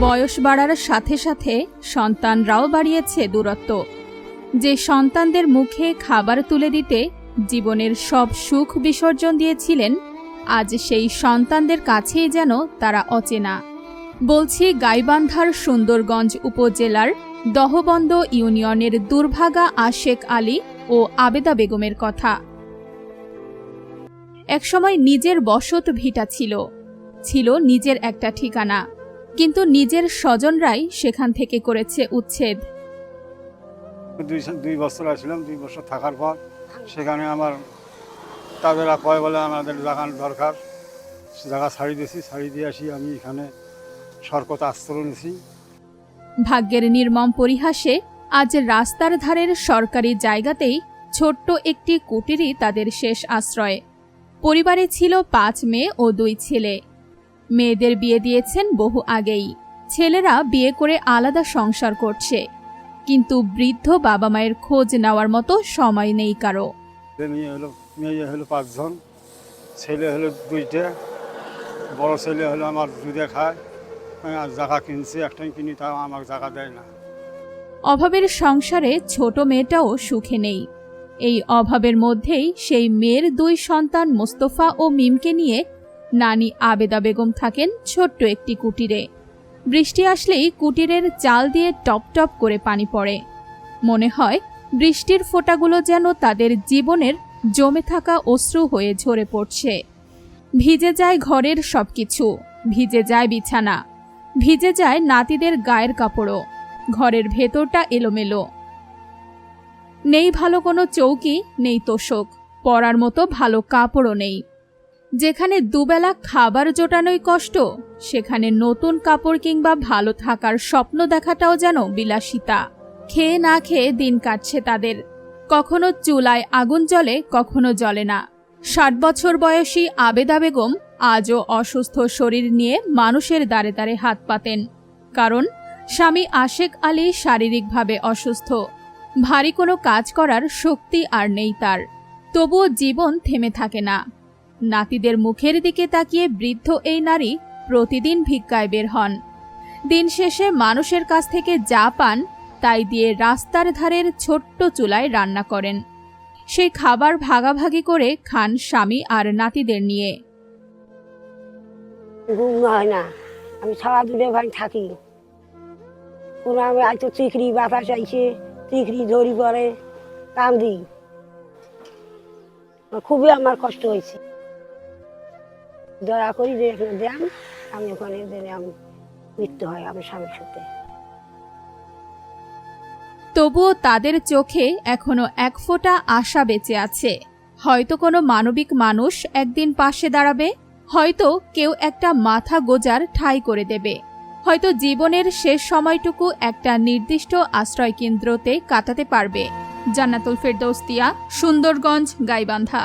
বয়স বাড়ার সাথে সাথে সন্তানরাও বাড়িয়েছে দূরত্ব। যে সন্তানদের মুখে খাবার তুলে দিতে জীবনের সব সুখ বিসর্জন দিয়েছিলেন, আজ সেই সন্তানদের কাছেই যেন তারা অচেনা। বলছি গাইবান্ধার সুন্দরগঞ্জ উপজেলার দহবন্দ ইউনিয়নের দুর্ভাগা আশেক আলী ও আবেদা বেগমের কথা। একসময় নিজের বসত ভিটা ছিল নিজের একটা ঠিকানা, কিন্তু নিজের স্বজনরাই সেখান থেকে করেছে উচ্ছেদ। 2 বছর আসলাম, 2 বছর থাকার পর সেখানে আমার তাদের কয় বলে আমাদের জায়গা দরকার, জায়গা ছাড়ি দিয়েছি। ছাড়ি দিয়ে আসি আমি এখানে সরকত আশ্রয় নিয়েছি। ভাগ্যের নির্মম পরিহাসে আজ রাস্তার ধারের সরকারি জায়গাতেই ছোট্ট একটি কুটিরই তাদের শেষ আশ্রয়। পরিবারে ছিল 5 মেয়ে ও 2 ছেলে। মেয়েদের বিয়ে দিয়েছেন বহু আগেই, ছেলেরা বিয়ে করে আলাদা সংসার করছে, কিন্তু বৃদ্ধ বাবা মায়ের খোঁজ নেওয়ার মতো সময় নেই কারো। মেয়ে হলো 5 জন, ছেলে হলো 2টা। বড় ছেলে হলো আমার দুধে খায়, জায়গা কিনছে, একটাই কিনি, তাও আমার জায়গা দেয় না। অভাবের সংসারে ছোট মেয়েটাও সুখে নেই। এই অভাবের মধ্যেই সেই মেয়ের 2 সন্তান মোস্তফা ও মিমকে নিয়ে নানি আবেদা বেগম থাকেন ছোট্ট একটি কুটিরে। বৃষ্টি আসলেই কুটিরের চাল দিয়ে টপ টপ করে পানি পড়ে। মনে হয় বৃষ্টির ফোঁটাগুলো যেন তাদের জীবনের জমে থাকা অশ্রু হয়ে ঝরে পড়ছে। ভিজে যায় ঘরের সবকিছু, ভিজে যায় বিছানা, ভিজে যায় নাতিদের গায়ের কাপড়ও। ঘরের ভেতরটা এলোমেলো, নেই ভালো কোনো চৌকি, নেই তোশক, পরার মতো ভালো কাপড়ও নেই। যেখানে দুবেলা খাবার জোটানোই কষ্ট, সেখানে নতুন কাপড় কিংবা ভালো থাকার স্বপ্ন দেখাটাও যেন বিলাসিতা। খেয়ে না খেয়ে দিন কাটছে তাদের। কখনো চুলায় আগুন জ্বলে, কখনো জ্বলে না। 60 বছর বয়সী আবেদা বেগম আজও অসুস্থ শরীর নিয়ে মানুষের দ্বারে দ্বারে হাত পাতেন, কারণ স্বামী আশেক আলী শারীরিকভাবে অসুস্থ। ভারী কোনো কাজ করার শক্তি আর নেই তার। তবুও জীবন থেমে থাকে না। নাতিদের মুখের দিকে তাকিয়ে বৃদ্ধ এই নারী প্রতিদিন ভিক্ষায় বের হন। দিন শেষে মানুষের কাছ থেকে যা পান তাই দিয়ে রাস্তার ধারের ছোট্ট চুলায় রান্না করেন। সেই খাবার ভাগাভাগি করে খান স্বামী আর নাতিদের নিয়ে। ঘুম হয় না, আমি সারা দিনে ভাই থাকি। কোনো আমি আজ তো চিকড়ি বাতাস আইছে, চিকড়ি ঝরি পরে কান্দি, খুবই আমার কষ্ট হয়েছে। দয়া করি যে এখানে দেন, আমি ওখানে আমি মৃত্যু হয় আমার স্বামীর সাথে। তবুও তাদের চোখে এখনো এক ফোঁটা আশা বেঁচে আছে। হয়তো কোনো মানবিক মানুষ একদিন পাশে দাঁড়াবে, হয়তো কেউ একটা মাথা গোজার ঠাঁই করে দেবে, হয়তো জীবনের শেষ সময়টুকু একটা নির্দিষ্ট আশ্রয় কেন্দ্রতে কাটাতে পারবে। জান্নাতুল ফেরদৌস তিয়া, সুন্দরগঞ্জ, গাইবান্ধা।